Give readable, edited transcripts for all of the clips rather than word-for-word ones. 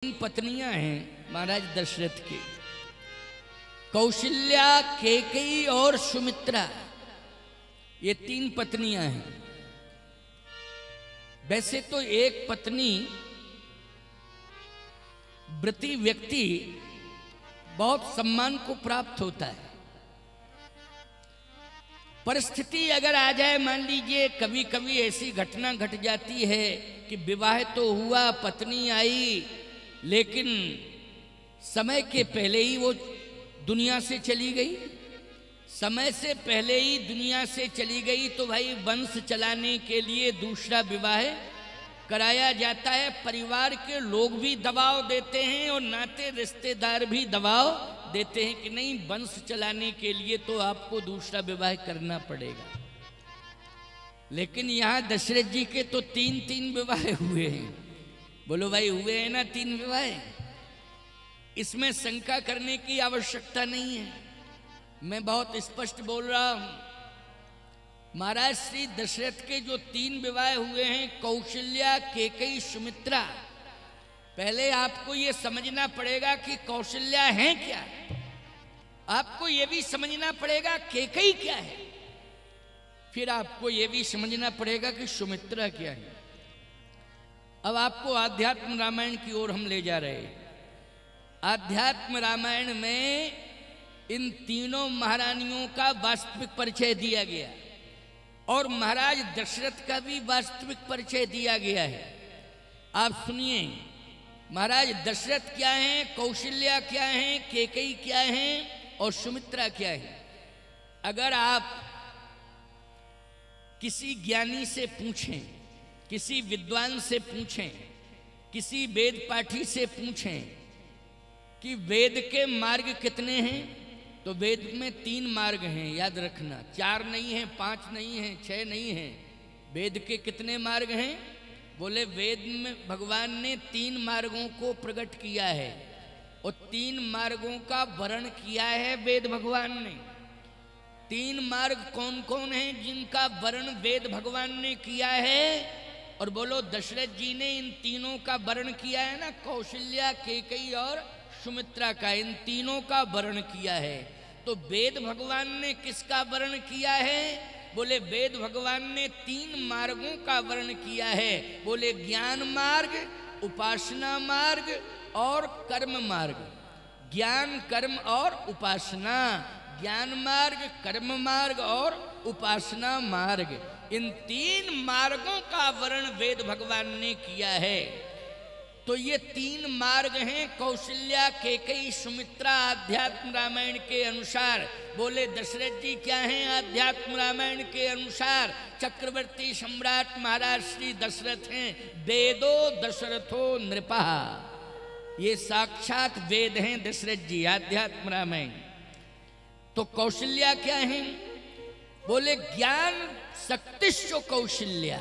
तीन पत्नियां हैं महाराज दशरथ की, कौशल्या, कैकेयी और सुमित्रा। ये तीन पत्नियां हैं। वैसे तो एक पत्नी व्रती व्यक्ति बहुत सम्मान को प्राप्त होता है। परिस्थिति अगर आ जाए, मान लीजिए कभी कभी ऐसी घटना घट जाती है कि विवाह तो हुआ, पत्नी आई, लेकिन समय के पहले ही वो दुनिया से चली गई। समय से पहले ही दुनिया से चली गई तो भाई वंश चलाने के लिए दूसरा विवाह कराया जाता है। परिवार के लोग भी दबाव देते हैं और नाते रिश्तेदार भी दबाव देते हैं कि नहीं, वंश चलाने के लिए तो आपको दूसरा विवाह करना पड़ेगा। लेकिन यहाँ दशरथ जी के तो तीन तीन विवाह हुए हैं। बोलो भाई, हुए हैं ना तीन विवाह? इसमें शंका करने की आवश्यकता नहीं है। मैं बहुत स्पष्ट बोल रहा हूं। महाराज श्री दशरथ के जो तीन विवाह हुए हैं, कौशल्या, कैकेयी, सुमित्रा, पहले आपको यह समझना पड़ेगा कि कौशल्या है क्या। आपको यह भी समझना पड़ेगा कैकेयी क्या है। फिर आपको यह भी समझना पड़ेगा कि सुमित्रा क्या है। अब आपको आध्यात्म रामायण की ओर हम ले जा रहे हैं। आध्यात्म रामायण में इन तीनों महारानियों का वास्तविक परिचय दिया गया और महाराज दशरथ का भी वास्तविक परिचय दिया गया है। आप सुनिए, महाराज दशरथ क्या हैं, कौशल्या क्या हैं, कैकेयी क्या हैं और सुमित्रा क्या है। अगर आप किसी ज्ञानी से पूछें, किसी विद्वान से पूछें, किसी वेद पाठी से पूछें कि वेद के मार्ग कितने हैं, तो वेद में तीन मार्ग हैं। याद रखना, चार नहीं है, पांच नहीं है, छह नहीं है। वेद के कितने मार्ग हैं? बोले वेद में भगवान ने तीन मार्गों को प्रकट किया है और तीन मार्गों का वर्णन किया है वेद भगवान ने। तीन मार्ग कौन कौन हैं जिनका वर्णन वेद भगवान ने किया है? और बोलो, दशरथ जी ने इन तीनों का वर्णन किया है ना, कौशल्या, कैकेयी और सुमित्रा का, इन तीनों का वर्णन किया है। तो वेद भगवान ने किसका वर्णन किया है? बोले वेद भगवान ने तीन मार्गों का वर्णन किया है। बोले ज्ञान मार्ग, उपासना मार्ग और कर्म मार्ग। ज्ञान, कर्म और उपासना, ज्ञान मार्ग, कर्म मार्ग और उपासना मार्ग, इन तीन मार्गों का वर्णन वेद भगवान ने किया है। तो ये तीन मार्ग हैं कौशल्या, कैकेयी, सुमित्रा आध्यात्म रामायण के अनुसार। बोले दशरथ जी क्या हैं आध्यात्म रामायण के अनुसार? चक्रवर्ती सम्राट महाराज श्री दशरथ हैं। वेदो दशरथो नृपः, ये साक्षात वेद हैं दशरथ जी आध्यात्म रामायण। तो कौशल्या क्या हैं? बोले ज्ञान शक्तिश्च कौशल्या,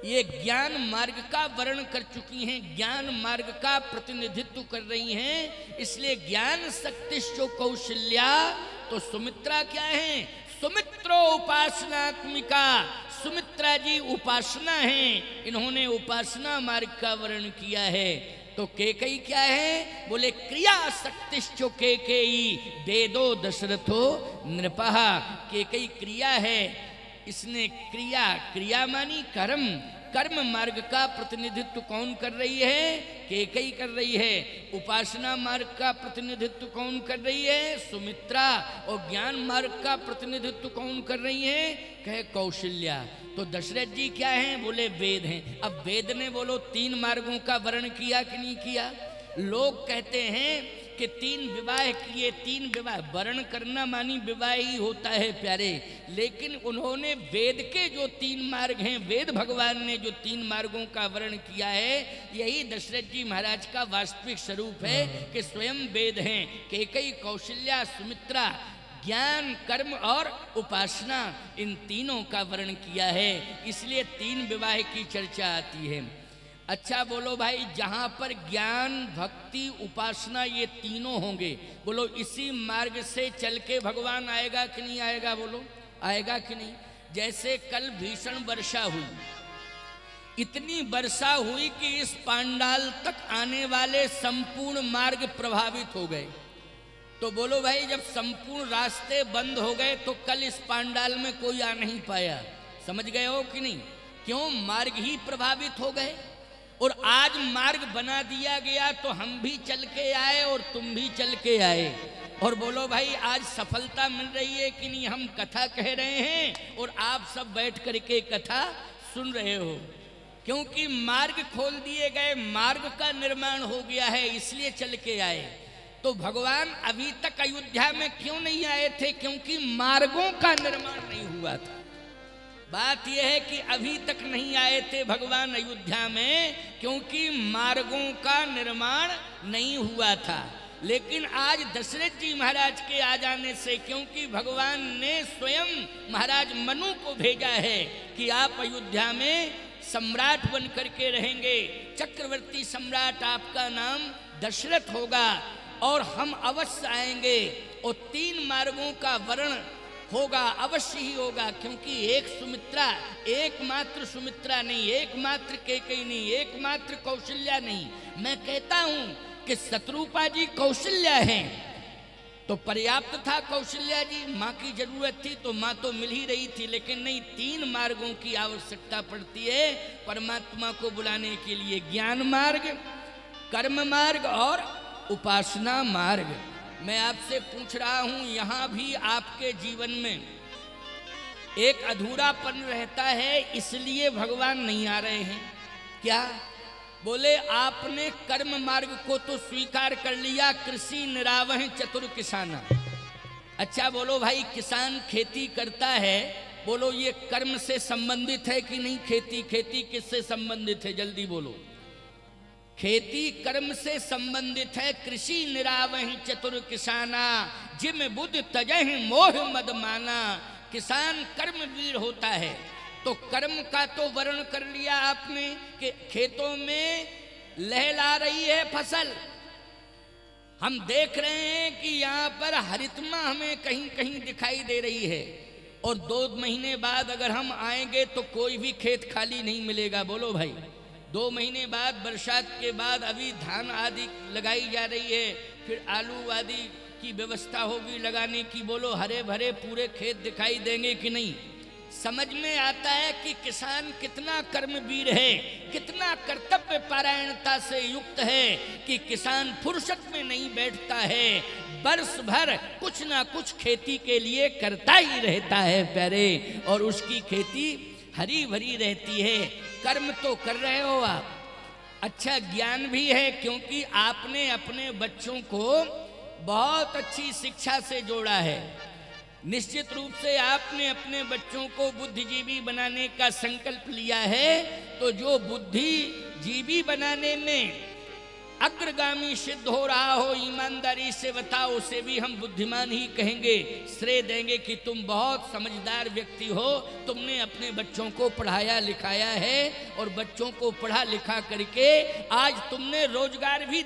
ये ज्ञान मार्ग का वर्णन कर चुकी हैं, ज्ञान मार्ग का प्रतिनिधित्व कर रही हैं, इसलिए ज्ञान शक्तिश्च कौशल्या। तो सुमित्रा क्या है? सुमित्रो उपासनात्मिका, सुमित्रा जी उपासना हैं, इन्होंने उपासना मार्ग का वर्णन किया है। तो कैकेयी क्या है? बोले क्रिया शक्तिश्च कैकेयी, वेदो दशरथो नृपः, कैकेयी क्रिया है, इसने क्रिया, क्रिया मानी कर्म, कर्म मार्ग का प्रतिनिधित्व कौन कर रही है? कैकेयी कर रही है। उपासना मार्ग का प्रतिनिधित्व कौन कर रही है? सुमित्रा। और ज्ञान मार्ग का प्रतिनिधित्व कौन कर रही है? कहे कौशल्या। तो दशरथ जी क्या हैं? बोले वेद हैं। अब वेद ने बोलो तीन मार्गों का वर्णन किया कि नहीं किया? लोग कहते हैं कि तीन विवाह किए, तीन विवाह, वर्णन करना मानी विवाह ही होता है प्यारे, लेकिन उन्होंने वेद के जो तीन मार्ग हैं, वेद भगवान ने जो तीन मार्गों का वर्णन किया है, यही दशरथ जी महाराज का वास्तविक स्वरूप है कि स्वयं वेद हैं। कैकेयी, कौशल्या, सुमित्रा, ज्ञान, कर्म और उपासना, इन तीनों का वर्णन किया है, इसलिए तीन विवाह की चर्चा आती है। अच्छा बोलो भाई, जहाँ पर ज्ञान, भक्ति, उपासना ये तीनों होंगे, बोलो इसी मार्ग से चल के भगवान आएगा कि नहीं आएगा? बोलो आएगा कि नहीं? जैसे कल भीषण वर्षा हुई, इतनी वर्षा हुई कि इस पांडाल तक आने वाले संपूर्ण मार्ग प्रभावित हो गए। तो बोलो भाई, जब संपूर्ण रास्ते बंद हो गए तो कल इस पांडाल में कोई आ नहीं पाया। समझ गए हो कि नहीं? क्यों? मार्ग ही प्रभावित हो गए। और आज मार्ग बना दिया गया तो हम भी चल के आए और तुम भी चल के आए। और बोलो भाई, आज सफलता मिल रही है कि नहीं? हम कथा कह रहे हैं और आप सब बैठ करके कथा सुन रहे हो, क्योंकि मार्ग खोल दिए गए, मार्ग का निर्माण हो गया है, इसलिए चल के आए। तो भगवान अभी तक अयोध्या में क्यों नहीं आए थे? क्योंकि मार्गों का निर्माण नहीं हुआ था। बात यह है कि अभी तक नहीं आए थे भगवान अयोध्या में क्योंकि मार्गों का निर्माण नहीं हुआ था। लेकिन आज दशरथ जी महाराज के आ जाने से, क्योंकि भगवान ने स्वयं महाराज मनु को भेजा है कि आप अयोध्या में सम्राट बन करके रहेंगे, चक्रवर्ती सम्राट आपका नाम दशरथ होगा और हम अवश्य आएंगे और 3 मार्गों का वर्ण होगा, अवश्य ही होगा। क्योंकि एक सुमित्रा, एकमात्र सुमित्रा नहीं, एकमात्र कैकेयी नहीं, एकमात्र कौशल्या नहीं। मैं कहता हूं कि शत्रुपा जी कौशल्या हैं तो पर्याप्त था। कौशल्या जी, माँ की जरूरत थी तो माँ तो मिल ही रही थी, लेकिन नहीं, 3 मार्गों की आवश्यकता पड़ती है परमात्मा को बुलाने के लिए। ज्ञान मार्ग, कर्म मार्ग और उपासना मार्ग। मैं आपसे पूछ रहा हूं, यहां भी आपके जीवन में एक अधूरापन रहता है, इसलिए भगवान नहीं आ रहे हैं क्या? बोले, आपने कर्म मार्ग को तो स्वीकार कर लिया, कृषि निरावह चतुर किसाना। अच्छा बोलो भाई, किसान खेती करता है, बोलो ये कर्म से संबंधित है कि नहीं? खेती किससे संबंधित है? जल्दी बोलो। खेती कर्म से संबंधित है। कृषि निरावहि चतुर किसाना, जिम बुद्धि तजहि मोह मद माना। किसान कर्म वीर होता है। तो कर्म का तो वर्ण कर लिया आपने कि खेतों में लहला रही है फसल, हम देख रहे हैं कि यहाँ पर हरितमा हमें कहीं कहीं दिखाई दे रही है। और 2 महीने बाद अगर हम आएंगे तो कोई भी खेत खाली नहीं मिलेगा। बोलो भाई, 2 महीने बाद, बरसात के बाद अभी धान आदि लगाई जा रही है, फिर आलू आदि की व्यवस्था होगी लगाने की। बोलो, हरे भरे पूरे खेत दिखाई देंगे कि नहीं? समझ में आता है कि किसान कितना कर्मवीर है, कितना कर्तव्य परायणता से युक्त है कि किसान फुर्सत में नहीं बैठता है, वर्ष भर कुछ ना कुछ खेती के लिए करता ही रहता है प्यारे, और उसकी खेती हरी भरी रहती है। कर्म तो कर रहे हो आप, अच्छा ज्ञान भी है, क्योंकि आपने अपने बच्चों को बहुत अच्छी शिक्षा से जोड़ा है। निश्चित रूप से आपने अपने बच्चों को बुद्धिजीवी बनाने का संकल्प लिया है, तो जो बुद्धिजीवी बनाने में अग्रगामी सिद्ध हो रहा हो, ईमानदारी से बताओ, उसे भी हम बुद्धिमान ही कहेंगे, श्रेय देंगे कि तुम बहुत समझदार व्यक्ति हो, तुमने अपने बच्चों को पढ़ाया लिखाया है और बच्चों को पढ़ा लिखा करके आज तुमने रोजगार भी